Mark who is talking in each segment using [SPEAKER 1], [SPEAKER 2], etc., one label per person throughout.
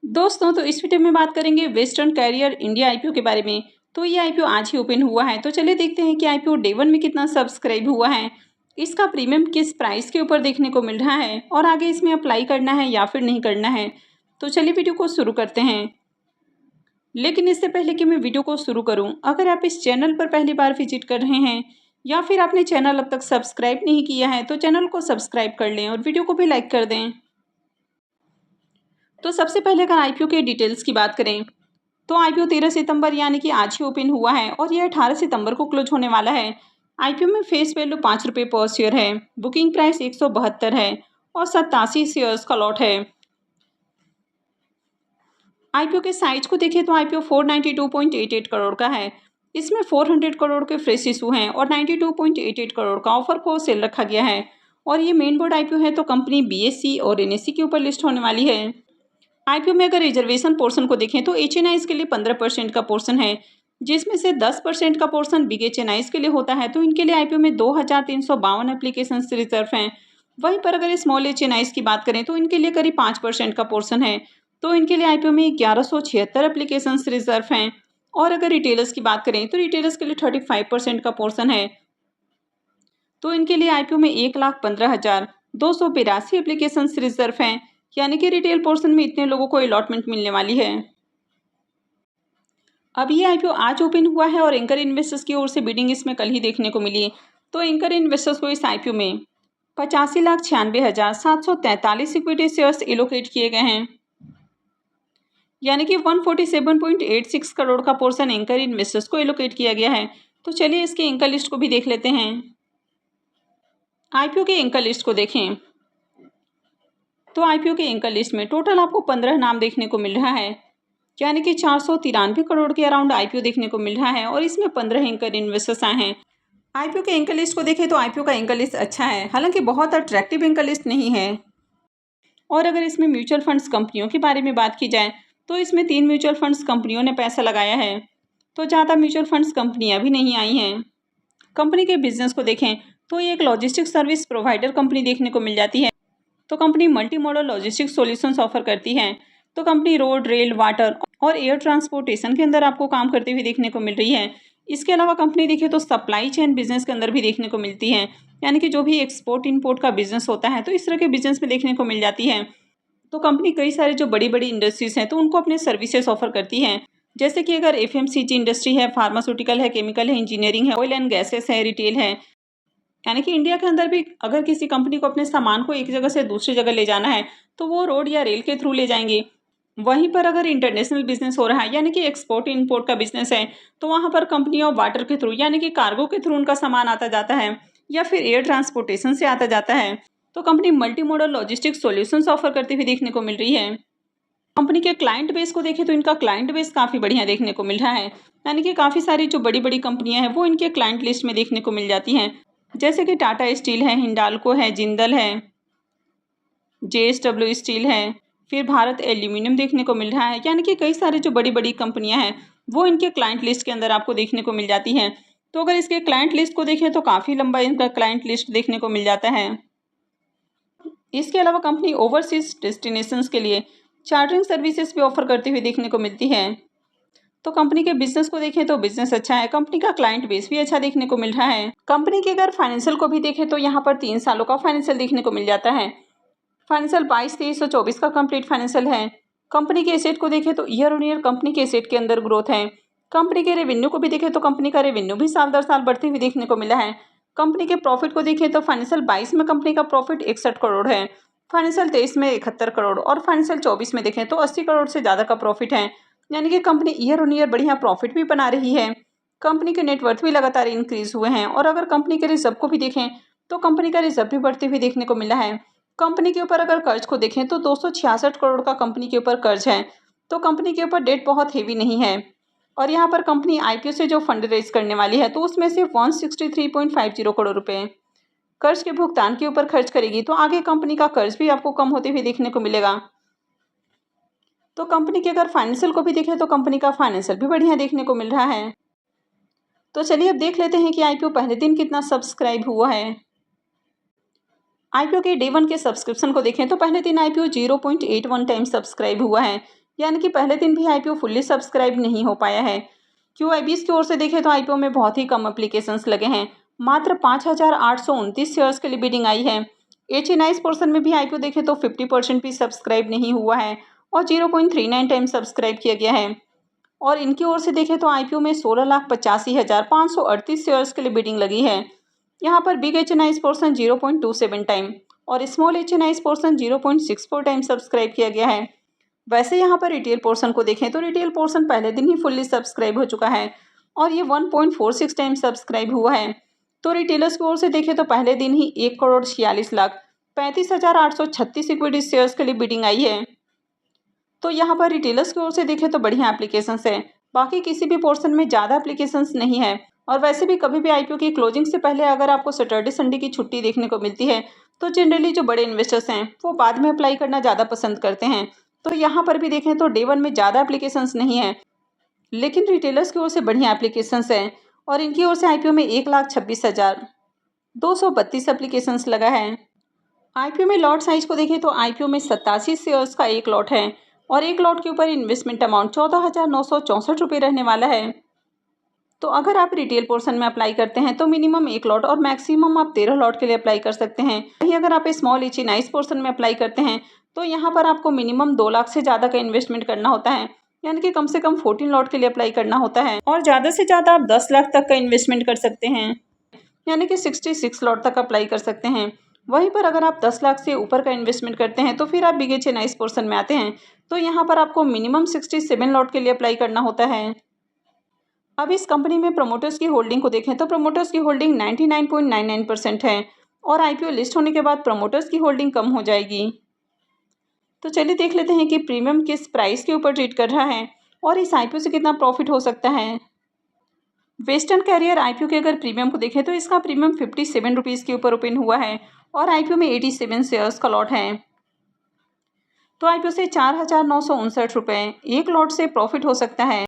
[SPEAKER 1] दोस्तों तो इस वीडियो में बात करेंगे वेस्टर्न कैरियर इंडिया आईपीओ के बारे में। तो ये आईपीओ आज ही ओपन हुआ है। तो चलिए देखते हैं कि आईपीओ डे 1 में कितना सब्सक्राइब हुआ है, इसका प्रीमियम किस प्राइस के ऊपर देखने को मिल रहा है और आगे इसमें अप्लाई करना है या फिर नहीं करना है। तो चलिए वीडियो को शुरू करते हैं। लेकिन इससे पहले कि मैं वीडियो को शुरू करूँ, अगर आप इस चैनल पर पहली बार विजिट कर रहे हैं या फिर आपने चैनल अब तक सब्सक्राइब नहीं किया है तो चैनल को सब्सक्राइब कर लें और वीडियो को भी लाइक कर दें। तो सबसे पहले अगर आईपीओ के डिटेल्स की बात करें तो आईपीओ 13 सितंबर यानी कि आज ही ओपन हुआ है और यह 18 सितंबर को क्लोज होने वाला है। आईपीओ में फेस वैल्यू 5 रुपये पर शेयर है, बुकिंग प्राइस 172 है और 87 शेयर्स का लॉट है। आईपीओ के साइज को देखें तो आईपीओ 492.88 करोड़ का है। इसमें 400 करोड़ के फ्रेश इशू हैं और 92.88 करोड़ का ऑफर फॉर सेल रखा गया है। और ये मेन बोर्ड आईपीओ है तो कंपनी बीएसई और एनएसई के ऊपर लिस्ट होने वाली है। आईपीओ में अगर रिजर्वेशन पोर्शन को देखें तो एचएनआईज के लिए 15% का पोर्शन है, जिसमें से 10% का पोर्शन बिग एचएनआईज के लिए होता है। तो इनके लिए आईपीओ में 2352 एप्लीकेशन रिजर्व हैं। वहीं पर अगर स्मॉल एचएनआईज की बात करें तो इनके लिए करीब 5% का पोर्शन है। तो इनके लिए आईपीओ में 1176 एप्लीकेशन रिजर्व हैं। और अगर रिटेलर्स की बात करें तो रिटेलर्स के लिए 35% का पोर्शन है। तो इनके लिए आईपीओ में 1,15,282 एप्लीकेशन रिजर्व हैं, यानी कि रिटेल पोर्शन में इतने लोगों को अलॉटमेंट मिलने वाली है। अब ये आईपीओ आज ओपन हुआ है और एंकर इन्वेस्टर्स की ओर से बिडिंग इसमें कल ही देखने को मिली। तो एंकर इन्वेस्टर्स को इस आईपीओ में 85,96,743 इक्विटी शेयर्स एलोकेट किए गए हैं, यानी कि 147.86 करोड़ का पोर्शन एंकर इन्वेस्टर्स को एलोकेट किया गया है। तो चलिए इसके एंकर लिस्ट को भी देख लेते हैं। आईपीओ के एंकर लिस्ट को देखें तो आईपीओ के एंकर लिस्ट में टोटल आपको 15 नाम देखने को मिल रहा है, यानी कि 493 करोड़ के अराउंड आईपीओ देखने को मिल रहा है और इसमें 15 एंकर इन्वेस्टर्स आए हैं। आईपीओ के एंकर लिस्ट को देखें तो आईपीओ का एंकर लिस्ट अच्छा है, हालांकि बहुत अट्रैक्टिव एंकर लिस्ट नहीं है। और अगर इसमें म्यूचुअल फंड्स कंपनियों के बारे में बात की जाए तो इसमें 3 म्यूचुअल फंड्स कंपनियों ने पैसा लगाया है, तो ज़्यादा म्यूचुअल फंड्स कंपनियाँ भी नहीं आई हैं। कंपनी के बिजनेस को देखें तो ये एक लॉजिस्टिक सर्विस प्रोवाइडर कंपनी देखने को मिल जाती है। तो company multi modal logistic solutions offer करती है। तो कंपनी रोड, रेल, वाटर और एयर ट्रांसपोर्टेशन के अंदर आपको काम करते हुए देखने को मिल रही है। इसके अलावा कंपनी देखिए तो सप्लाई चेन बिजनेस के अंदर भी देखने को मिलती है, यानी कि जो भी एक्सपोर्ट इंपोर्ट का बिजनेस होता है तो इस तरह के बिजनेस में देखने को मिल जाती है। तो कंपनी कई सारे जो बड़ी बड़ी इंडस्ट्रीज हैं तो उनको अपने सर्विसेज ऑफर करती है, जैसे कि अगर एफएमसीजी इंडस्ट्री है, फार्मास्यूटिकल है, केमिकल है, इंजीनियरिंग है, ऑयल एंड गैसेस है, रिटेल है। यानी कि इंडिया के अंदर भी अगर किसी कंपनी को अपने सामान को एक जगह से दूसरी जगह ले जाना है तो वो रोड या रेल के थ्रू ले जाएंगे। वहीं पर अगर इंटरनेशनल बिजनेस हो रहा है, यानी कि एक्सपोर्ट इंपोर्ट का बिजनेस है, तो वहाँ पर कंपनी ऑफ वाटर के थ्रू यानी कि कार्गो के थ्रू उनका सामान आता जाता है या फिर एयर ट्रांसपोर्टेशन से आता जाता है। तो company multi modal logistic solutions offer करती हुई देखने को मिल रही है। कंपनी के क्लाइंट बेस को देखें तो इनका क्लाइंट बेस काफ़ी बढ़िया देखने को मिल रहा है, यानी कि काफ़ी सारी जो बड़ी बड़ी कंपनियां हैं वो इनके क्लाइंट लिस्ट में देखने को मिल जाती हैं, जैसे कि टाटा स्टील है, हिंडाल्को है, जिंदल है, जेएसडब्ल्यू स्टील है, फिर भारत एल्यूमिनियम देखने को मिल रहा है। यानी कि कई सारी जो बड़ी बड़ी कंपनियां हैं वो इनके क्लाइंट लिस्ट के अंदर आपको देखने को मिल जाती हैं। तो अगर इसके क्लाइंट लिस्ट को देखें तो काफ़ी लंबा इनका क्लाइंट लिस्ट देखने को मिल जाता है। इसके अलावा कंपनी ओवरसीज डेस्टिनेशंस के लिए चार्टरिंग सर्विसेज भी ऑफर करती हुई देखने को मिलती है। तो कंपनी के बिजनेस को देखें तो बिजनेस अच्छा है, कंपनी का क्लाइंट बेस भी अच्छा देखने को मिल रहा है। कंपनी के अगर फाइनेंशियल को भी देखें तो यहाँ पर 3 सालों का फाइनेंशियल देखने को मिल जाता है। फाइनेंशियल 22-23 और 24 का कंप्लीट फाइनेंशियल है। कंपनी के एसेट को देखें तो ईयर ऑन ईयर कंपनी के एसेट के अंदर ग्रोथ है। कंपनी के रेवेन्यू को भी देखें तो कंपनी का रेवेन्यू भी साल दर साल बढ़ती हुई देखने को मिला है। कंपनी के प्रॉफिट को देखें तो फाइनेंशियल 22 में कंपनी का प्रॉफिट 61 करोड़ है, फाइनेंशियल 23 में 71 करोड़ और फाइनेंशियल 24 में देखें तो 80 करोड़ से ज़्यादा का प्रॉफिट है। यानी कि कंपनी ईयर ऑन ईयर बढ़िया प्रॉफिट भी बना रही है। कंपनी के नेटवर्थ भी लगातार इंक्रीज हुए हैं। और अगर कंपनी के रिजर्व को भी देखें तो कंपनी का रिजर्व भी बढ़ते हुए देखने को मिला है। कंपनी के ऊपर अगर कर्ज को देखें तो 266 करोड़ का कंपनी के ऊपर कर्ज है। तो कंपनी के ऊपर डेट बहुत हेवी नहीं है। और यहाँ पर कंपनी आईपीओ से जो फंड रेज करने वाली है तो उसमें से 163.50 करोड़ रुपए कर्ज के भुगतान के ऊपर खर्च करेगी। तो आगे कंपनी का कर्ज भी आपको कम होते हुए देखने को मिलेगा। तो कंपनी के अगर फाइनेंशियल को भी देखें तो कंपनी का फाइनेंशियल भी बढ़िया देखने को मिल रहा है। तो चलिए अब देख लेते हैं कि आईपीओ पहले दिन कितना सब्सक्राइब हुआ है। आईपीओ के डे 1 के सब्सक्रिप्शन को देखें तो पहले दिन आईपीओ 0.81 टाइम सब्सक्राइब हुआ है, यानी कि पहले दिन भी आईपीओ फुल्ली सब्सक्राइब नहीं हो पाया है। QIBs की ओर से देखें तो आईपीओ में बहुत ही कम एप्लीकेशंस लगे हैं, मात्र 5,829 शेयर्स के लिए बिडिंग आई है। HNIs पोर्शन में भी आईपीओ देखें तो 50% भी सब्सक्राइब नहीं हुआ है और 0.39 टाइम सब्सक्राइब किया गया है। और इनकी ओर से देखें तो आईपीओ में 16,85,538 शेयर्स के लिए बिडिंग लगी है। यहाँ पर बिग HNIs पोर्शन 0.27 टाइम और small HNIs portion 0.64 time subscribe किया गया है। वैसे यहाँ पर रिटेल पोर्शन को देखें तो रिटेल पोर्शन पहले दिन ही फुल्ली सब्सक्राइब हो चुका है और ये 1.46 टाइम सब्सक्राइब हुआ है। तो रिटेलर्स की ओर से देखें तो पहले दिन ही 1,46,35,836 इक्विटी शेयर्स के लिए बिडिंग आई है। तो यहाँ पर रिटेलर्स की ओर से देखें तो बढ़िया एप्लीकेशंस है, बाकी किसी भी पोर्शन में ज़्यादा एप्लीकेशंस नहीं है। और वैसे भी कभी भी आईपीओ की क्लोजिंग से पहले अगर आपको सैटरडे संडे की छुट्टी देखने को मिलती है तो जनरली जो बड़े इन्वेस्टर्स हैं वो बाद में अप्लाई करना ज़्यादा पसंद करते हैं। तो यहाँ पर भी देखें तो डे वन में ज़्यादा एप्लीकेशंस नहीं है, लेकिन रिटेलर्स की ओर से बढ़िया एप्लीकेशंस हैं और इनकी ओर से आईपीओ में 1,26,232 एप्लीकेशंस लगा है। आईपीओ में लॉट साइज को देखें तो आईपीओ में 87 शेयर्स का एक लॉट है और एक लॉट के ऊपर इन्वेस्टमेंट अमाउंट 14,964 रुपये रहने वाला है। तो अगर आप रिटेल पोर्शन में अप्लाई करते हैं तो मिनिमम 1 लॉट और मैक्सिमम आप 13 लॉट के लिए अप्लाई कर सकते हैं। वहीं अगर आप स्मॉल HNIs पोर्शन में अप्लाई करते हैं तो यहाँ पर आपको मिनिमम 2 लाख से ज़्यादा का इन्वेस्टमेंट करना होता है, यानी कि कम से कम 14 लॉट के लिए अप्लाई करना होता है और ज़्यादा से ज़्यादा आप 10 लाख तक का इन्वेस्टमेंट कर सकते हैं, यानी कि 66 लॉट तक अप्लाई कर सकते हैं। वहीं पर अगर आप 10 लाख से ऊपर का इन्वेस्टमेंट करते हैं तो फिर आप बिग HNIs पोर्शन में आते हैं, तो यहाँ पर आपको मिनिमम 67 लॉट के लिए अप्लाई करना होता है। अब इस कंपनी में प्रमोटर्स की होल्डिंग को देखें तो प्रमोटर्स की होल्डिंग 99.99% है और आईपीओ लिस्ट होने के बाद प्रमोटर्स की होल्डिंग कम हो जाएगी। तो चलिए देख लेते हैं कि प्रीमियम किस प्राइस के ऊपर ट्रेड कर रहा है और इस आईपीओ से कितना प्रॉफिट हो सकता है। वेस्टर्न कैरियर आईपीओ के अगर प्रीमियम को देखें तो इसका प्रीमियम 57 रुपीज़ के ऊपर ओपन हुआ है और आईपीओ में 87 शेयर्स का लॉट है। तो आईपीओ से 4,959 रुपये एक लॉट से प्रॉफिट हो सकता है।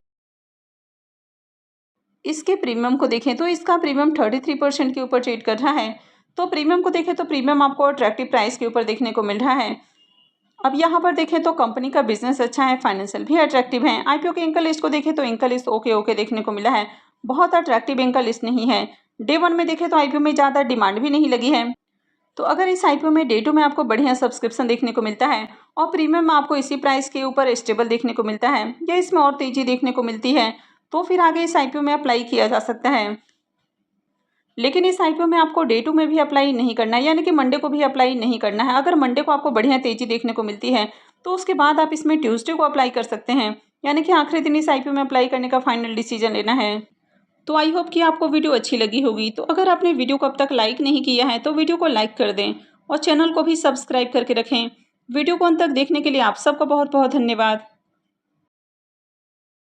[SPEAKER 1] इसके प्रीमियम को देखें तो इसका प्रीमियम 33% के ऊपर ट्रेड कर रहा है। तो प्रीमियम को देखें तो प्रीमियम आपको अट्रैक्टिव प्राइस के ऊपर देखने को मिल रहा है। अब यहाँ पर देखें तो कंपनी का बिजनेस अच्छा है, फाइनेंशियल भी अट्रैक्टिव है। आईपीओ के एंकर लिस्ट को देखें तो एंकर लिस्ट ओके देखने को मिला है, बहुत अट्रैक्टिव एंकर लिस्ट नहीं है। डे वन में देखें तो आईपीओ में ज़्यादा डिमांड भी नहीं लगी है। तो अगर इस आईपीओ में डे टू में आपको बढ़िया सब्सक्रिप्शन देखने को मिलता है और प्रीमियम में आपको इसी प्राइस के ऊपर स्टेबल देखने को मिलता है या इसमें और तेज़ी देखने को मिलती है तो फिर आगे इस आईपीओ में अप्लाई किया जा सकता है। लेकिन इस आईपीओ में आपको डे टू में भी अप्लाई नहीं करना है, यानी कि मंडे को भी अप्लाई नहीं करना है। अगर मंडे को आपको बढ़िया तेज़ी देखने को मिलती है तो उसके बाद आप इसमें ट्यूसडे को अप्लाई कर सकते हैं, यानी कि आखिरी दिन इस आईपीओ में अप्लाई करने का फाइनल डिसीजन लेना है। तो आई होप कि आपको वीडियो अच्छी लगी होगी। तो अगर आपने वीडियो को अब तक लाइक नहीं किया है तो वीडियो को लाइक कर दें और चैनल को भी सब्सक्राइब करके रखें। वीडियो को अंत तक देखने के लिए आप सबका बहुत बहुत धन्यवाद।